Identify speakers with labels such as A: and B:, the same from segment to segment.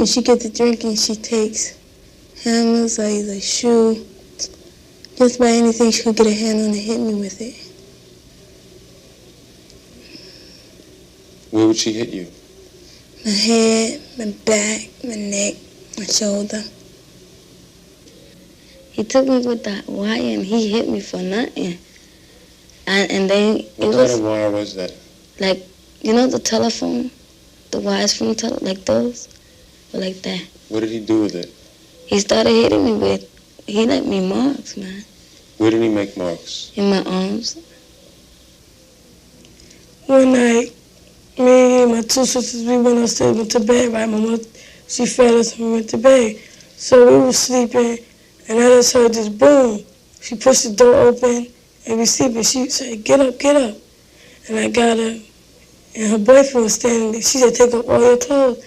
A: when she gets to drinking, she takes hammers or either shoe, just about anything she could get a hand on and hit me with it.
B: Where would she hit you?
A: My head, my back, my neck, my shoulder. He took me with that wire and he hit me for nothing. And then
B: what kind of wire was that?
A: Like, you know the telephone? The wires from the telephone, like those? Or like that.
B: What did he do with it?
A: He started hitting me with, he left me marks, man.
B: Where did he make marks?
A: In my arms.
C: One night, me and my two sisters, we went upstairs, went to bed, right? My mother, she fed us and we went to bed. So we were sleeping, and I just heard this boom. She pushed the door open, and we sleeping. She said, get up, get up. And I got her, and her boyfriend was standing there. She said, take off all your clothes.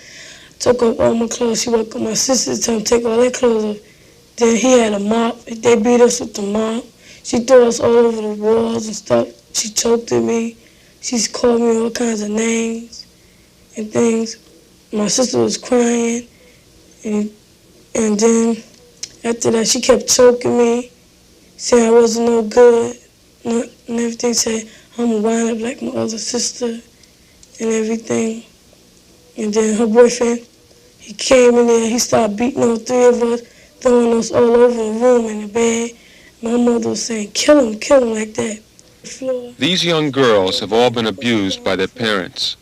C: I took off all my clothes. She woke up my sister to tell them to take all their clothes off. Then he had a mop. They beat us with the mop. She threw us all over the walls and stuff. She choked at me. She's called me all kinds of names and things. My sister was crying, and then after that, she kept choking me, saying I wasn't no good, and everything, said I'm gonna wind up like my other sister and everything. And then her boyfriend, he came in there, he started beating all three of us, throwing us all over the room in the bed. My mother was saying, kill him like that.
B: These young girls have all been abused by their parents.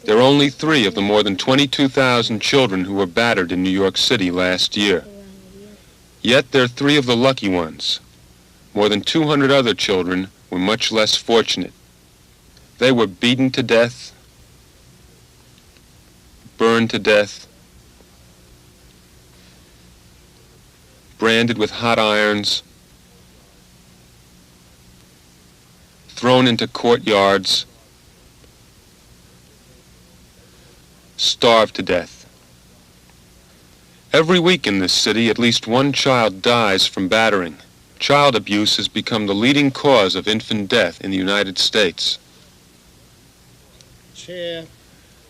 B: There are only 3 of the more than 22,000 children who were battered in New York City last year. Yet they're 3 of the lucky ones. More than 200 other children were much less fortunate. They were beaten to death, burned to death, branded with hot irons, thrown into courtyards, starved to death. Every week in this city, at least one child dies from battering. Child abuse has become the leading cause of infant death in the United States.
D: Chair.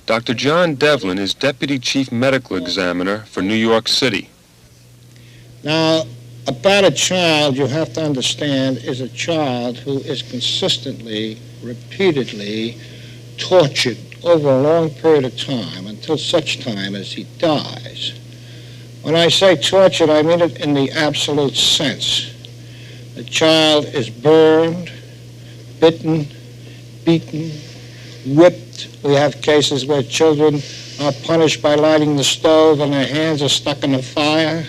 B: Dr. John Devlin is Deputy Chief Medical Examiner for New York City.
D: Now, a battered child, you have to understand, is a child who is consistently, repeatedly tortured over a long period of time until such time as he dies. When I say tortured, I mean it in the absolute sense. The child is burned, bitten, beaten, whipped. We have cases where children are punished by lighting the stove and their hands are stuck in the fire.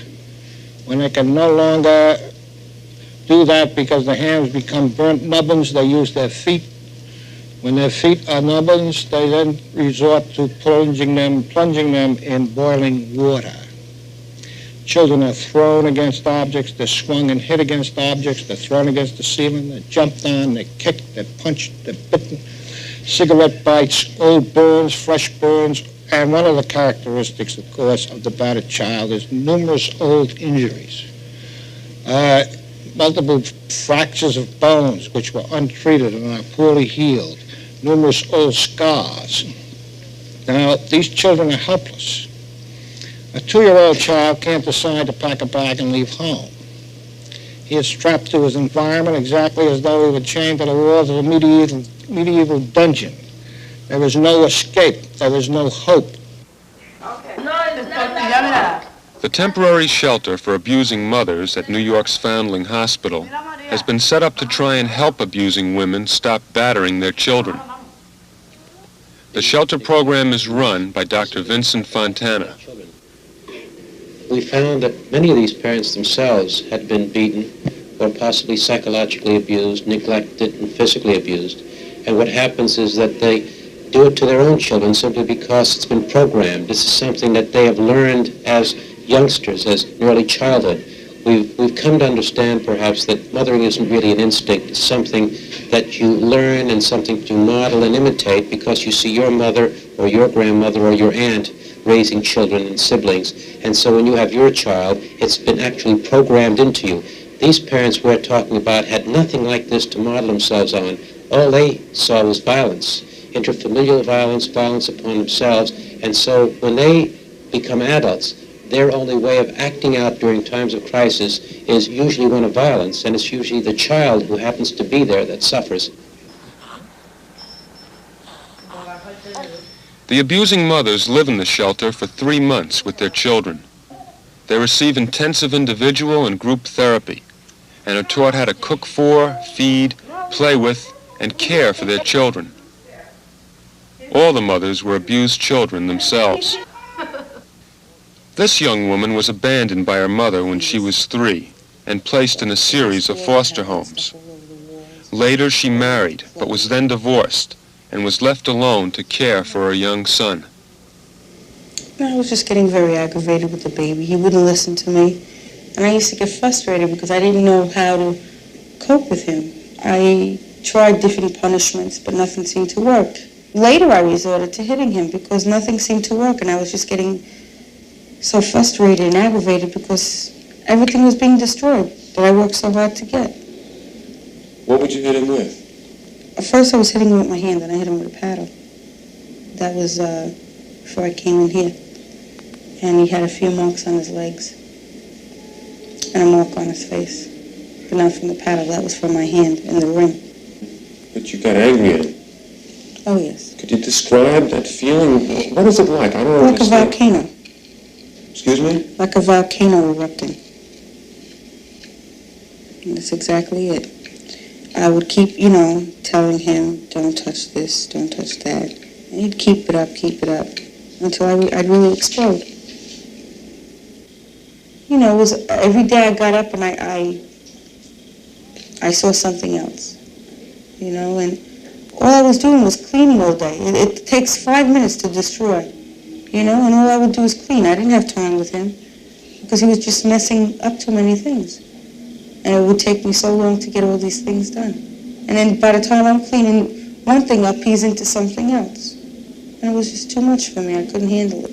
D: When they can no longer do that because the hands become burnt nubbins, they use their feet. When their feet are nubbins, they then resort to plunging them in boiling water. Children are thrown against objects, they're swung and hit against objects, they're thrown against the ceiling, they're jumped on, they're kicked, they're punched, they're bitten. Cigarette bites, old burns, fresh burns, and one of the characteristics, of course, of the battered child is numerous old injuries. Multiple fractures of bones which were untreated and are poorly healed. Numerous old scars. Now, these children are helpless. A 2-year-old child can't decide to pack a bag and leave home. He is strapped to his environment exactly as though he were chained to the walls of a medieval dungeon. There is no escape. There is no hope.
B: The temporary shelter for abusing mothers at New York's Foundling Hospital has been set up to try and help abusing women stop battering their children. The shelter program is run by Dr. Vincent Fontana.
E: We found that many of these parents themselves had been beaten or possibly psychologically abused, neglected, and physically abused. And what happens is that they do it to their own children simply because it's been programmed. This is something that they have learned as youngsters, as early childhood. We've come to understand perhaps that mothering isn't really an instinct. It's something that you learn and something to model and imitate because you see your mother or your grandmother or your aunt raising children and siblings. And so when you have your child, it's been actually programmed into you. These parents we're talking about had nothing like this to model themselves on. All they saw was violence, intrafamilial violence, violence upon themselves. And so when they become adults, their only way of acting out during times of crisis is usually one of violence, and it's usually the child who happens to be there that suffers.
B: The abusing mothers live in the shelter for 3 months with their children. They receive intensive individual and group therapy and are taught how to cook for, feed, play with, and care for their children. All the mothers were abused children themselves. This young woman was abandoned by her mother when she was 3 and placed in a series of foster homes. Later she married, but was then divorced and was left alone to care for her young son.
F: I was just getting very aggravated with the baby. He wouldn't listen to me. And I used to get frustrated because I didn't know how to cope with him. I tried different punishments, but nothing seemed to work. Later I resorted to hitting him because nothing seemed to work, and I was just getting so frustrated and aggravated because everything was being destroyed that I worked so hard to get.
B: What would you hit him with?
F: At first I was hitting him with my hand, and I hit him with a paddle. That was before I came in here. And he had a few marks on his legs and a mark on his face. But not from the paddle, that was from my hand in the ring.
B: But you got angry at him.
F: Oh, yes.
B: Could you describe that feeling? What is it like? I don't
F: Like a volcano.
B: Excuse me?
F: Like a volcano erupting. And that's exactly it. I would keep, telling him, don't touch this, don't touch that. And he'd keep it up, until I'd really explode. It was every day I got up and I saw something else. And all I was doing was cleaning all day. It takes 5 minutes to destroy, and all I would do is clean. I didn't have time with him because he was just messing up too many things. And it would take me so long to get all these things done. And then by the time I'm cleaning one thing up, he's into something else. And it was just too much for me. I couldn't handle it.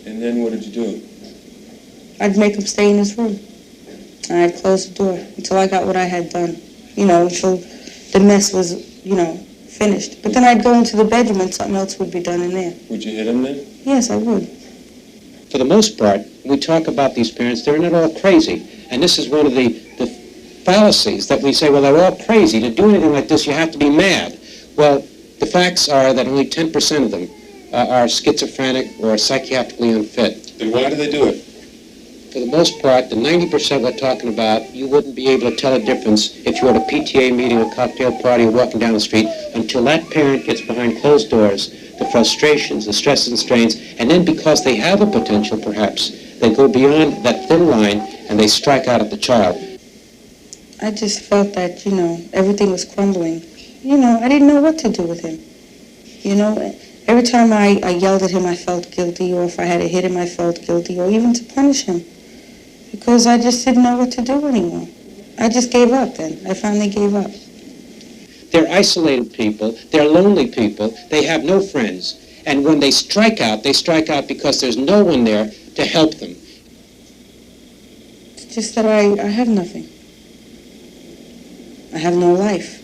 B: And then what did you do?
F: I'd make him stay in his room. And I'd close the door until I got what I had done, until the mess was, finished. But then I'd go into the bedroom and something else would be done in there.
B: Would you hit him then?
F: Yes, I would.
E: For the most part, we talk about these parents, they're not all crazy. And this is one of the fallacies that we say, well, they're all crazy. To do anything like this, you have to be mad. Well, the facts are that only 10% of them are schizophrenic or psychiatrically unfit.
B: Then why do they do it?
E: For the most part, the 90% we're talking about, you wouldn't be able to tell a difference if you were at a PTA meeting, a cocktail party, or walking down the street until that parent gets behind closed doors, the frustrations, the stresses and strains, and then because they have a potential, perhaps, they go beyond that thin line and they strike out at the child.
F: I just felt that, everything was crumbling. I didn't know what to do with him. Every time I yelled at him, I felt guilty, or if I had to hit him, I felt guilty, or even to punish him, because I just didn't know what to do anymore. I just gave up then. I finally gave up.
E: They're isolated people, they're lonely people, they have no friends, and when they strike out because there's no one there to help them.
F: It's just that I have nothing. I have no life.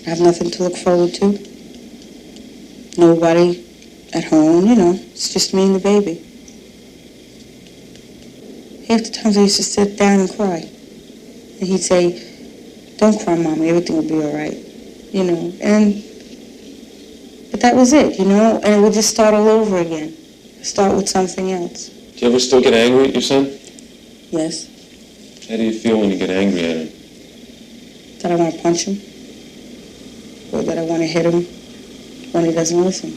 F: I have nothing to look forward to. Nobody at home, it's just me and the baby. Half the times I used to sit down and cry. And he'd say, don't cry, Mommy, everything will be all right. But that was it, and it would just start all over again. Start with something else.
B: Do you ever still get angry at your son?
F: Yes.
B: How do you feel when you get angry at him?
F: That I want to punch him. Or that I want to hit him when he doesn't listen.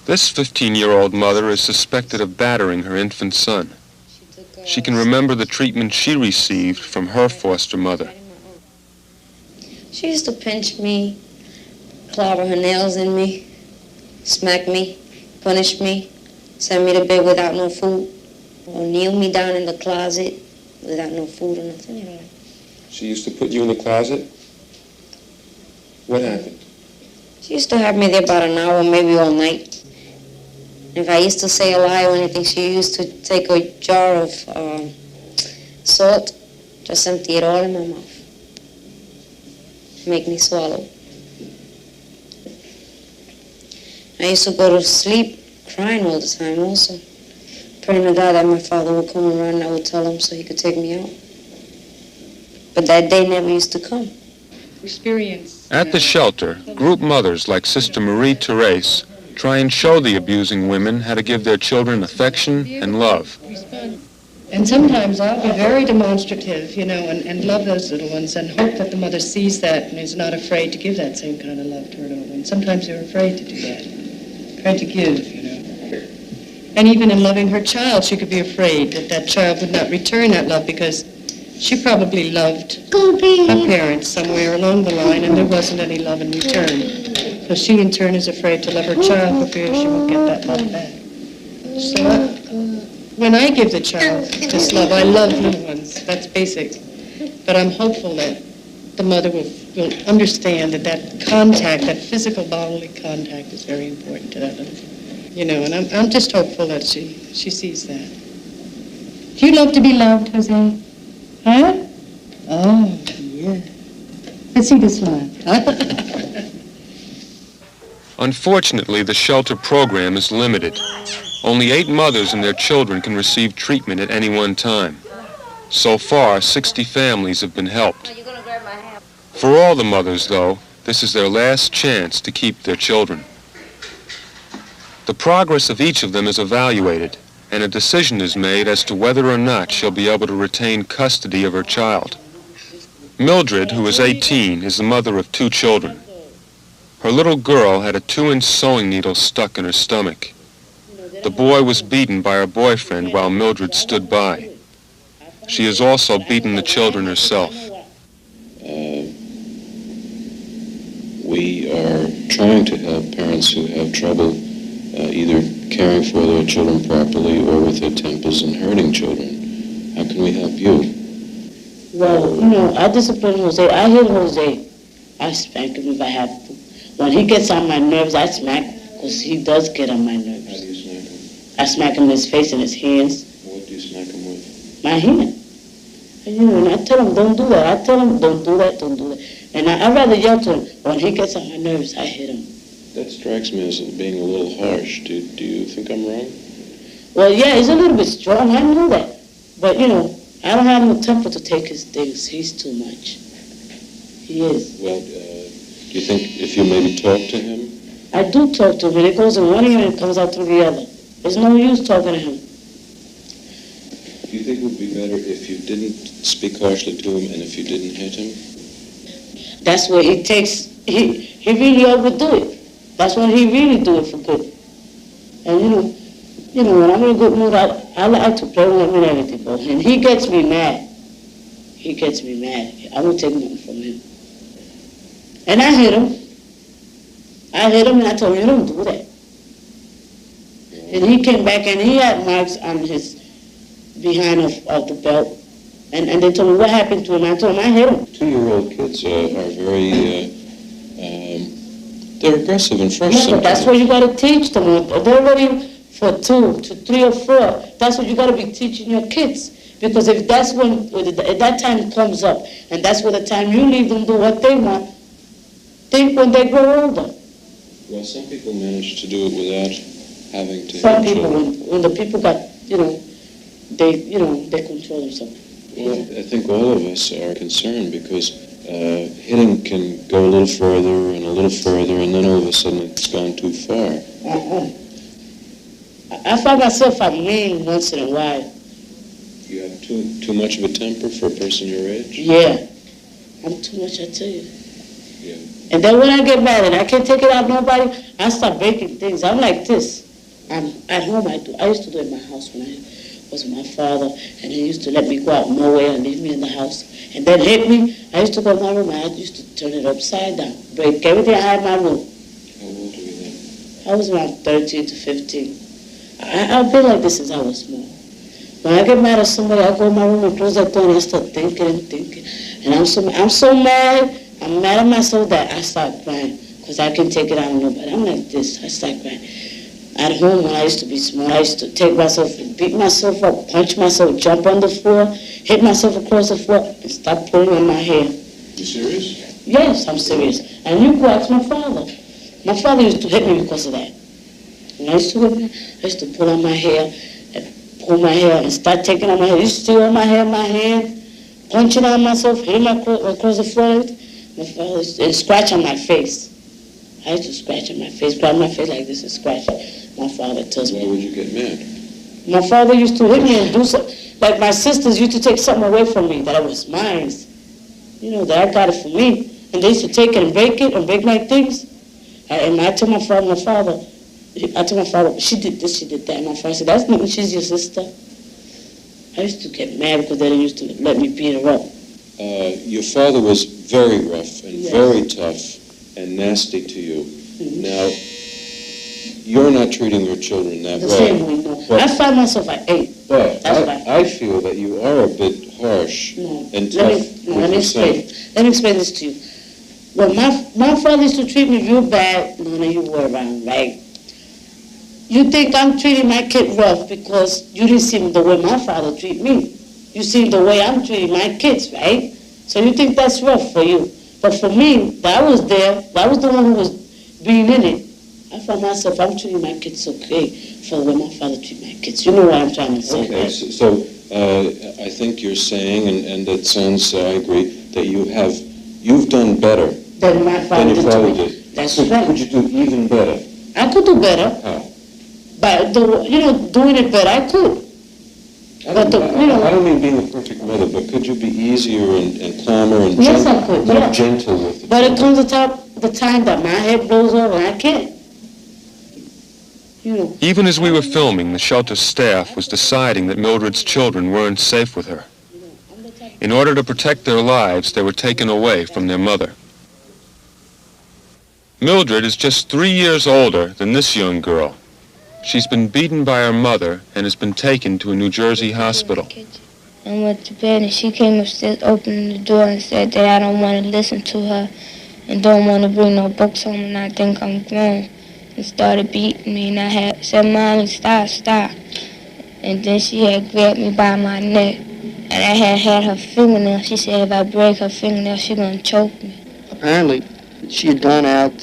B: This 15-year-old mother is suspected of battering her infant son. She can remember the treatment she received from her foster mother.
G: She used to pinch me, clobber her nails in me, smack me, punish me, send me to bed without no food, or kneel me down in the closet without no food or nothing.
B: She used to put you in the closet? What happened?
G: She used to have me there about an hour, maybe all night. If I used to say a lie or anything, she used to take a jar of salt, just empty it all in my mouth, make me swallow. I used to go to sleep crying all the time also. Praying to God that my father would come around and I would tell him so he could take me out. But that day never used to come.
H: Experience.
B: At the shelter, group mothers like Sister Marie Therese try and show the abusing women how to give their children affection and love.
H: And sometimes I'll be very demonstrative, and love those little ones and hope that the mother sees that and is not afraid to give that same kind of love to her little ones. Sometimes they're afraid to do that, afraid to give, And even in loving her child, she could be afraid that that child would not return that love because she probably loved her parents somewhere along the line and there wasn't any love in return. So she in turn is afraid to love her child for fear she won't get that love back. So when I give the child this love, I love little ones. That's basic. But I'm hopeful that the mother will understand that contact, that physical bodily contact is very important to that little, and I'm just hopeful that she sees that. Do you love to be loved, Jose? Huh? Oh, yeah. Let's see this one.
B: Unfortunately, the shelter program is limited. Only 8 mothers and their children can receive treatment at any one time. So far, 60 families have been helped. For all the mothers, though, this is their last chance to keep their children. The progress of each of them is evaluated, and a decision is made as to whether or not she'll be able to retain custody of her child. Mildred, who is 18, is the mother of 2 children. Her little girl had a 2-inch sewing needle stuck in her stomach. The boy was beaten by her boyfriend while Mildred stood by. She has also beaten the children herself.
I: We are trying to help parents who have trouble either caring for their children properly or with their tempers and hurting children. How can we help you?
J: Well, I discipline Jose. I hit Jose. I spank him if I have to. When he gets on my nerves, I smack because he does get on my nerves.
I: How do you smack him?
J: I smack him in his face and his hands.
I: What do you smack him with?
J: My hand. And, I tell him, don't do that. I tell him, don't do that, don't do that. And I'd rather yell to him. When he gets on my nerves, I hit him.
I: That strikes me as being a little harsh. Do you think I'm wrong?
J: Well, yeah, he's a little bit strong. I know that. But, I don't have no temper to take his things. He's too much. He is.
I: Well, do you think if you maybe talk to him?
J: I do talk to him, and it goes in one ear and it comes out through the other. There's no use talking to him.
I: Do you think it would be better if you didn't speak harshly to him and if you didn't hit him?
J: That's where he really overdo it. That's when he really do it for good. And when I'm in a good mood, I like to play with him and everything, but and he gets me mad. He gets me mad. I won't take nothing from him. And I hit him. And I told him, you don't do that. And he came back and he had marks on his behind of the belt. And they told me what happened to him. I told him I hit him.
I: 2-year-old kids are very, they're aggressive and fresh sometimes.
J: But that's what you got to teach them. They're ready for 2 to 3 or 4. That's what you got to be teaching your kids. Because if that's when that time comes up, and that's when the time you leave them do what they want, think when they grow older.
I: Well, some people manage to do it without having to.
J: Some people, when the people got, they control themselves.
I: Well, I think all of us are concerned because hitting can go a little further and a little further, and then all of a sudden it's gone too far.
J: I find myself I'm mean once in a while.
I: You have too much of a temper for a person your age?
J: Yeah. I'm too much, I tell you.
I: Yeah.
J: And then when I get mad and I can't take it out on nobody, I start breaking things. I'm like this. At home, I used to do it in my house when I was with my father, and he used to let me go out nowhere and leave me in the house. And then hit me. I used to go to my room, I used to turn it upside down, break everything I had in my room.
I: How old were you then?
J: I was around 13 to 15. I've been like this since I was small. When I get mad at somebody, I go in my room and close that door and I start thinking and thinking. And I'm so mad, I'm mad at myself that I start crying because I can't take it out on nobody. I'm like this, I start crying. At home, when I used to be small, I used to take myself, beat myself up, punch myself, jump on the floor, hit myself across the floor, and start pulling on my hair.
I: You serious?
J: Yes, I'm serious. And you go ask my father. My father used to hit me because of that. When I used to get mad, I used to pull on my hair and start taking on my hair. I used to steal on my hair in my hand, punching on myself, hitting my across the forehead, and scratch on my face. I used to scratch on my face, grab my face like this and scratch it. My father tells me.
I: Why would you get mad?
J: My father used to hit me and do something. Like my sisters used to take something away from me that it was mine. You know, that I got it for me. And they used to take it and break my things. And I told my father, she did this, she did that. And my father said, that's not, she's your sister. I used to get mad because they didn't used to let me beat her up.
I: Your father was very rough and very tough and nasty to you. Mm-hmm. Now, you're not treating your children that way.
J: The same way, no. But I find myself at 8.
I: But I feel that you are a bit harsh and tough.
J: Let me explain this to you. When my father used to treat me real bad, none of you were around, right? You think I'm treating my kid rough because you didn't see the way my father treated me. You see the way I'm treating my kids, right? So you think that's rough for you. But for me, that was there. I was the one who was being in it. I found myself, I'm treating my kids okay for the way my father treated my kids. You know what I'm trying to say.
I: Okay, right? So I think you're saying, and that sounds, I agree, that you've done better
J: than my father
I: did.
J: That's right.
I: Could you do even better?
J: I could do better.
I: How?
J: By doing it better, I could.
I: I don't mean being a perfect mother, but could you be easier and calmer and
J: yes, I could. Yeah.
I: Gentle with it?
J: But it comes the time that my head blows over and I can't.
B: Even as we were filming, the shelter staff was deciding that Mildred's children weren't safe with her. In order to protect their lives, they were taken away from their mother. Mildred is just 3 years older than this young girl. She's been beaten by her mother and has been taken to a New Jersey hospital.
A: I went to bed and she came upstairs, opened the door and said that I don't want to listen to her and don't want to bring no books home and I think I'm grown. And started beating me and I had said, Mommy, stop. And then she had grabbed me by my neck and I had her fingernail. She said if I break her fingernail, she's going to choke me.
K: Apparently, she had gone out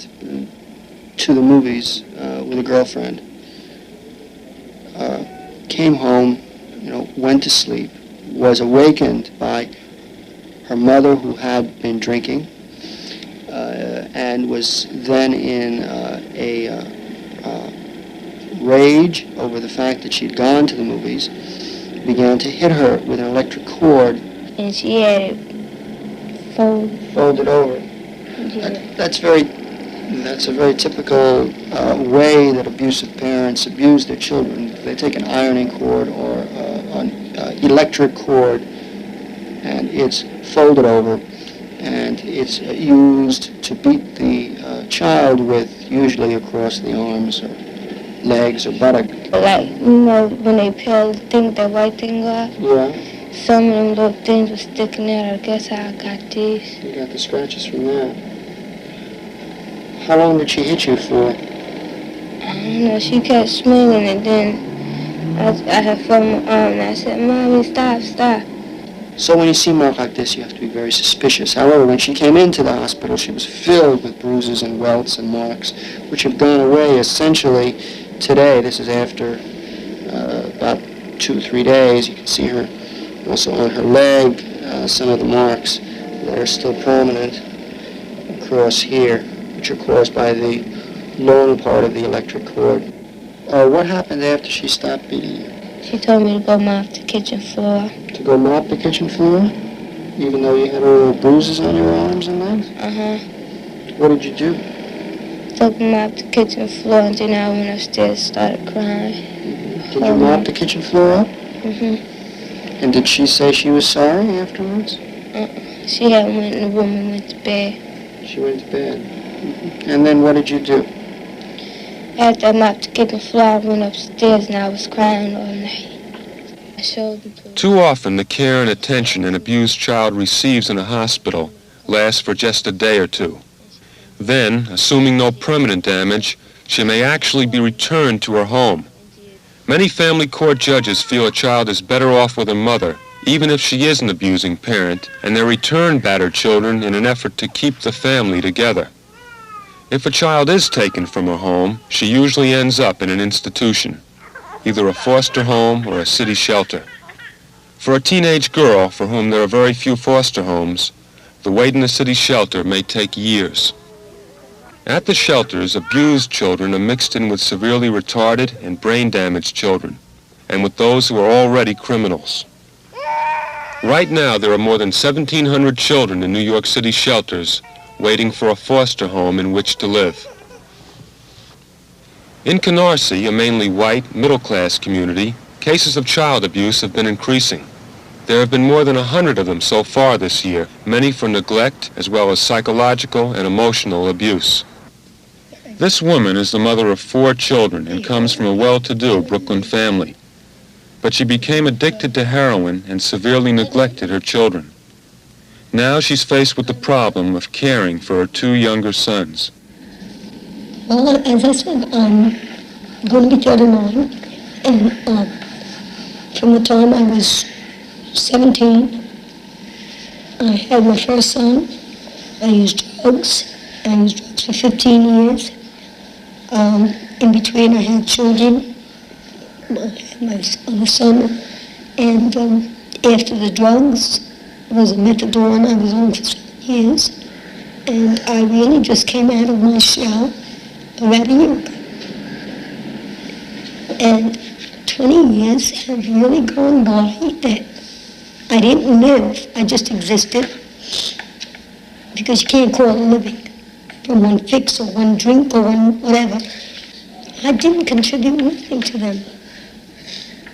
K: to the movies with a girlfriend. Came home, went to sleep, was awakened by her mother who had been drinking, and was then in a rage over the fact that she'd gone to the movies, began to hit her with an electric cord.
A: And she had it
K: folded over.
A: Yeah.
K: That's a very typical way that abusive parents abuse their children. They take an ironing cord or an electric cord, and it's folded over, and it's used to beat the child with, usually across the arms or legs or buttock.
A: Like, when they peel the thing, that white thing off?
K: Yeah.
A: Some of them little things were sticking out. I guess I got these.
K: You got the scratches from that. How long did she hit you for?
A: I don't know. She kept swinging, and then I had felt my arm, and I said, Mommy, stop.
K: So when you see marks like this, you have to be very suspicious. However, when she came into the hospital, she was filled with bruises and welts and marks, which have gone away essentially today. This is after about 2 or 3 days. You can see her also on her leg, some of the marks that are still prominent across here, which are caused by the long part of the electric cord. What happened after she stopped beating you?
A: She told me to go mop the kitchen floor.
K: To go mop the kitchen floor? Even though you had all the bruises on your arms and legs?
A: Uh-huh.
K: What did you do?
A: Took mop the kitchen floor, and then I went upstairs and started crying.
K: Mm-hmm. Did you mop the kitchen floor up?
A: Mm-hmm.
K: And did she say she was sorry afterwards?
A: She had went in the room and went to bed.
K: She went to bed. Mm-hmm. And then what did you do?
A: After I mopped the kitchen floor, I went upstairs and I was crying all night. I showed them to her.
B: Too often, the care and attention an abused child receives in a hospital lasts for just a day or two. Then, assuming no permanent damage, she may actually be returned to her home. Many family court judges feel a child is better off with a mother, even if she is an abusing parent, and they return battered children in an effort to keep the family together. If a child is taken from her home, she usually ends up in an institution, either a foster home or a city shelter. For a teenage girl for whom there are very few foster homes, the wait in a city shelter may take years. At the shelters, abused children are mixed in with severely retarded and brain-damaged children, and with those who are already criminals. Right now, there are more than 1,700 children in New York City shelters waiting for a foster home in which to live. In Canarsie, a mainly white, middle-class community, cases of child abuse have been increasing. There have been more than 100 of them so far this year, many for neglect as well as psychological and emotional abuse. This woman is the mother of 4 children and comes from a well-to-do Brooklyn family. But she became addicted to heroin and severely neglected her children. Now she's faced with the problem of caring for her 2 younger sons.
L: Well, as I said, I'm going to be 39, and from the time I was 17, I had my first son. I used drugs. I used drugs for 15 years. In between, I had children. I had my other son, and after the drugs was a methadone I was on for 7 years, and I really just came out of my shell about a year ago. And 20 years have really gone by that I didn't live, I just existed, because you can't call it living from one fix or one drink or one whatever. I didn't contribute anything to them.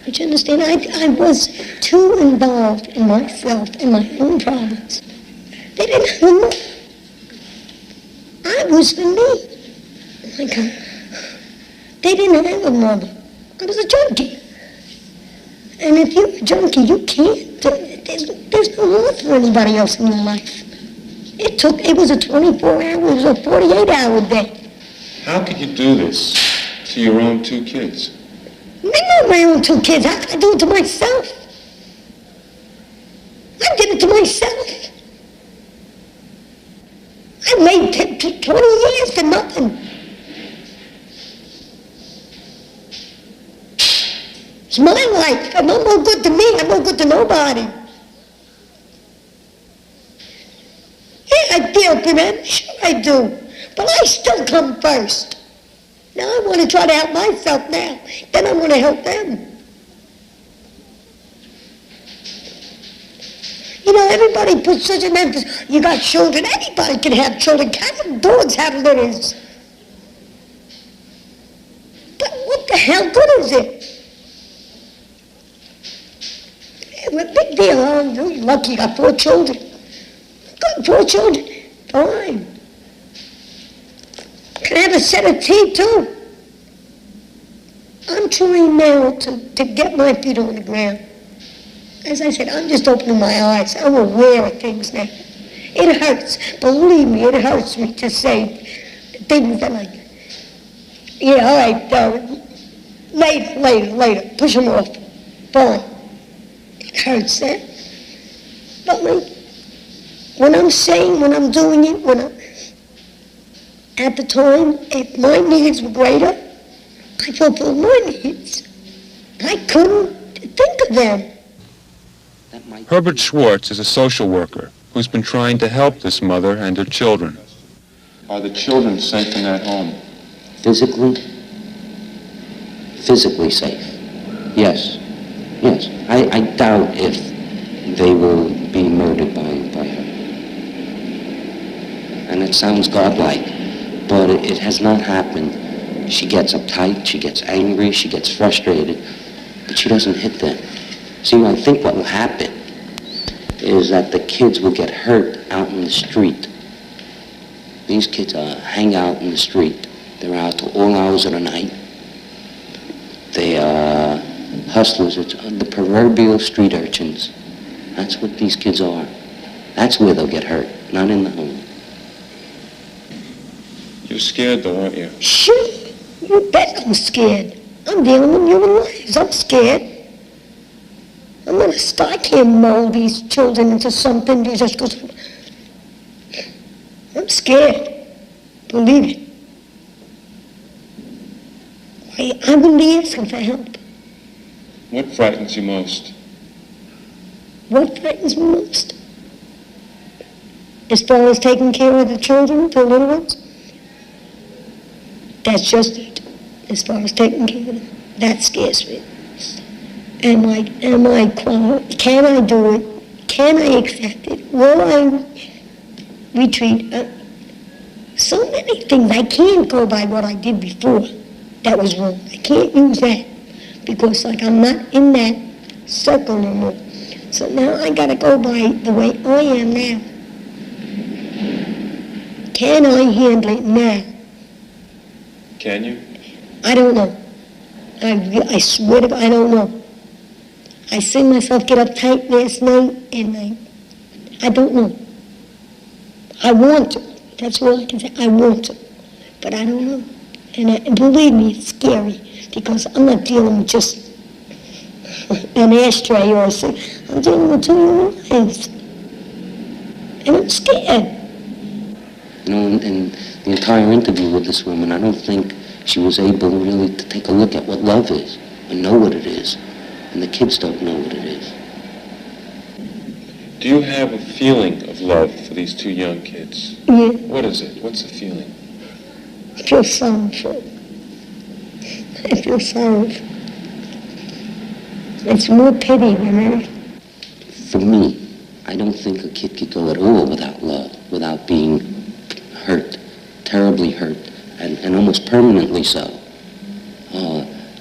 L: But you understand, I was too involved in myself and my own problems. They didn't have a mother. I was for me. Oh my God. They didn't have a mother. I was a junkie. And if you're a junkie, you can't, there's no love for anybody else in your life. It was a 24-hour, it was a 48-hour day.
B: How could you do this to your own 2 kids?
L: Not my own 2 kids. How could I do it to myself? I did it to myself. I waited 20 years for nothing. It's my life. I'm no good to me. I'm no good to nobody. Yeah, I feel for them. Sure I do. But I still come first. Now I want to try to help myself now. Then I want to help them. You know, everybody puts such an emphasis. You got children. Anybody can have children. Cats and dogs have litters. But what the hell good is it? Yeah, a big deal. Oh, you're lucky you got 4 children. Good, 4 children. Fine. Can I have a set of tea, too? I'm trying now to get my feet on the ground. As I said, I'm just opening my eyes. I'm aware of things now. It hurts. Believe me, it hurts me to say things that like, yeah, all right, later. Push them off. Fine. It hurts, eh? But when I'm saying, when I'm doing it, at the time, if my needs were greater, I fulfilled my needs. I couldn't think of them.
B: Herbert Schwartz is a social worker who's been trying to help this mother and her children. Are the children safe in that home?
E: Physically safe. Yes. I doubt if they will be murdered by her. And it sounds godlike, but it has not happened. She gets uptight, she gets angry, she gets frustrated, but she doesn't hit them. See, I think what will happen is that the kids will get hurt out in the street. These kids hang out in the street. They're out till all hours of the night. They are hustlers. It's the proverbial street urchins. That's what these kids are. That's where they'll get hurt, not in the home.
B: You're scared though, aren't you?
L: Sure. You bet I'm scared. I'm dealing with human lives. I'm scared. I can't mold these children into something just because I'm scared. Believe it. I wouldn't be asking for help.
B: What frightens you most?
L: What frightens me most? As far as taking care of the children, the little ones, that's just it. As far as taking care of them, that scares me. Can I do it? Can I accept it? Will I retreat? So many things. I can't go by what I did before. That was wrong. I can't use that because I'm not in that circle no more. So now I gotta go by the way I am now. Can I handle it now?
B: Can you?
L: I don't know. I swear to God, I don't know. I see myself get uptight last night, and I don't know. I want to. That's all I can say. I want to. But I don't know. And believe me, it's scary, because I'm not dealing with just an ashtray or something. I'm dealing with 2 lives. And I'm scared.
M: In the entire interview with this woman, I don't think she was able really to take a look at what love is and know what it is. And the kids don't know what it is.
B: Do you have a feeling of love for these 2 young kids?
L: Yeah.
B: What is it? What's the feeling?
L: I feel sorrowful. I feel sorrowful. It's more pity than anything.
M: For me, I don't think a kid could go at all without love, without being hurt, terribly hurt, and almost permanently so.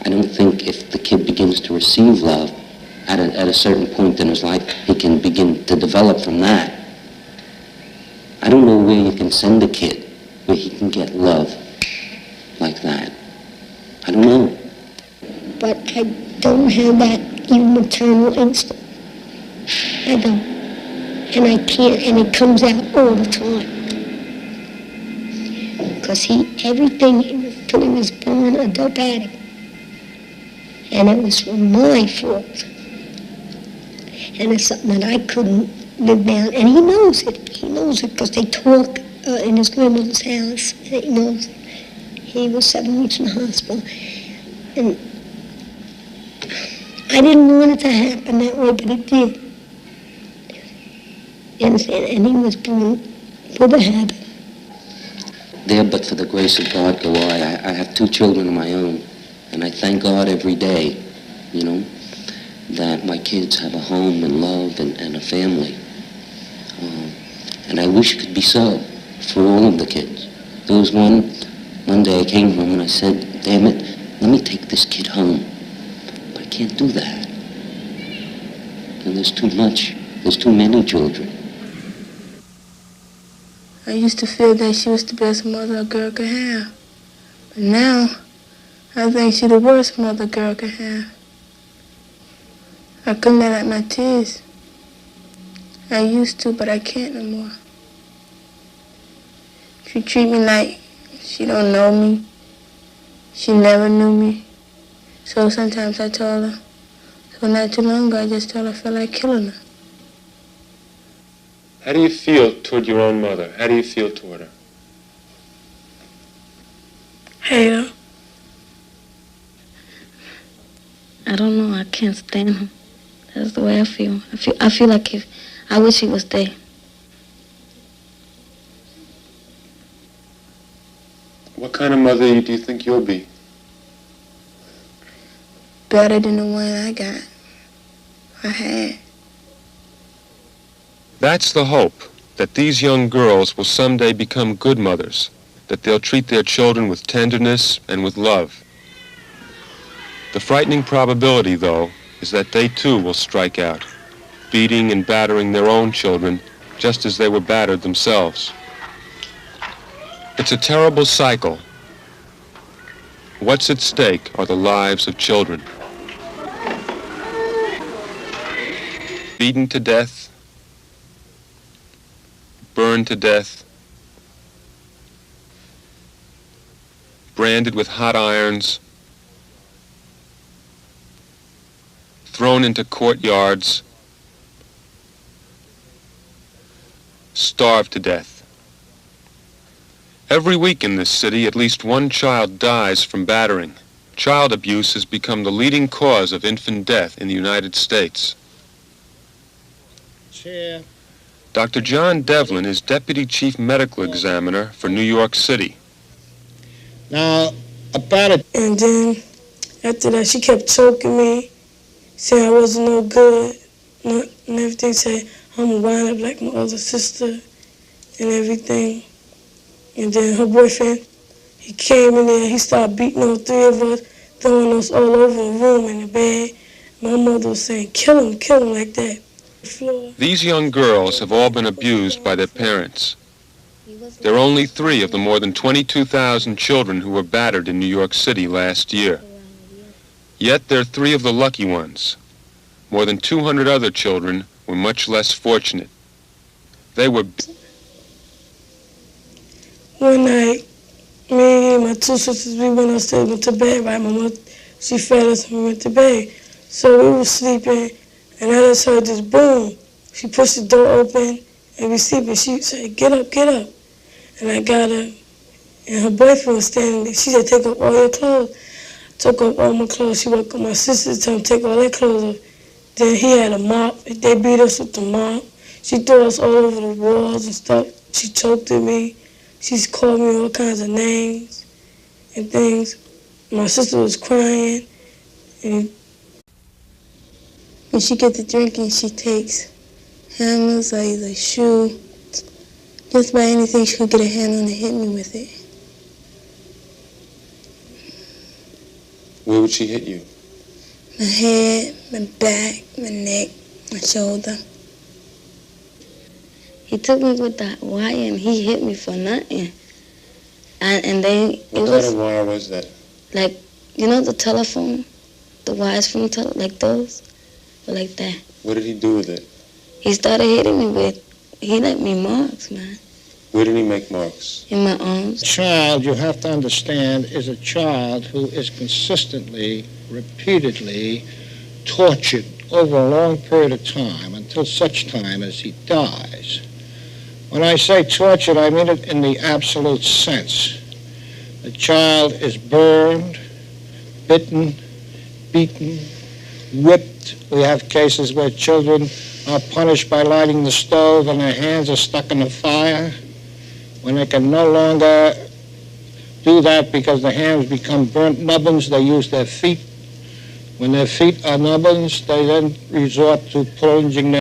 M: I don't think if the kid begins to receive love at a certain point in his life, he can begin to develop from that. I don't know where you can send a kid where he can get love like that. I don't know.
L: But I don't have that even maternal instinct. I don't. And I can't, and it comes out all the time. Because everything till he was born a dope addict. And it was my fault. And it's something that I couldn't live down. And he knows it. He knows it because they talk in his grandmother's house. He knows it. He was 7 weeks in the hospital. And I didn't want it to happen that way, but it did. You understand? And he was born with a habit.
M: There, but for the grace of God go I. I have 2 children of my own. And I thank God every day, that my kids have a home and love and a family. And I wish it could be so for all of the kids. There was one day I came home and I said, damn it, let me take this kid home. But I can't do that. And there's too much. There's too many children.
A: I used to feel that she was the best mother a girl could have. But now, I think she's the worst mother a girl could have. I couldn't let out my tears. I used to, but I can't no more. She treat me like she don't know me. She never knew me. So sometimes I told her. So not too long ago, I just told her I felt like killing her.
B: How do you feel toward your own mother? How do you feel toward her?
A: Hate her.
G: I don't know. I can't stand her. That's the way I feel. I feel like I wish he was there.
B: What kind of mother do you think you'll be?
A: Better than the one I had.
B: That's the hope, that these young girls will someday become good mothers, that they'll treat their children with tenderness and with love. The frightening probability, though, is that they too will strike out, beating and battering their own children just as they were battered themselves. It's a terrible cycle. What's at stake are the lives of children. Beaten to death, burned to death, branded with hot irons, thrown into courtyards, starved to death. Every week in this city, at least one child dies from battering, child abuse has become the leading cause of infant death in the United States.
D: Chair.
B: Dr. John Devlin is Deputy Chief Medical Examiner for New York City.
D: Now, about it.
C: And then after that, she kept choking me, saying I wasn't no good, and everything, saying I'm a wind up like my older sister and everything. And then her boyfriend, he came in there, he started beating all three of us, throwing us all over the room in the bed. My mother was saying, kill him, like that.
B: These young girls have all been abused by their parents. There are only 3 of the more than 22,000 children who were battered in New York City last year. Yet they're 3 of the lucky ones. More than 200 other children were much less fortunate. They were...
C: One night, me and my 2 sisters, we went upstairs, went to bed, right? My mother, she fed us and we went to bed. So we were sleeping, and I just heard this boom. She pushed the door open, and we sleeping. She said, get up, get up. And I got her, and her boyfriend was standing there. She said, take off all your clothes. I took off all my clothes. She woke up my sisters, told them to take all their clothes off. Then he had a mop. They beat us with the mop. She threw us all over the walls and stuff. She choked at me. She's called me all kinds of names and things. My sister was crying. And when she gets to drinking, she takes hammers, or either a shoe, just about anything she could get a hand on and hit me with it.
I: Where would she hit you?
C: My head, my back, my neck, my shoulder.
G: He took me with the wire and he hit me for nothing. And then
I: What kind of wire was that?
G: Like, you know the telephone? The wires from the like those? Or like that.
I: What did he do with it?
G: He started hitting me with, he left me marks, man.
I: Where did he make marks?
G: In my arms.
D: A child, you have to understand, is a child who is consistently, repeatedly tortured over a long period of time until such time as he dies. When I say tortured, I mean it in the absolute sense. The child is burned, bitten, beaten, whipped. We have cases where children are punished by lighting the stove and their hands are stuck in the fire. When they can no longer do that because the hands become burnt nubbins, they use their feet. When their feet are nubbins, they then resort to plunging their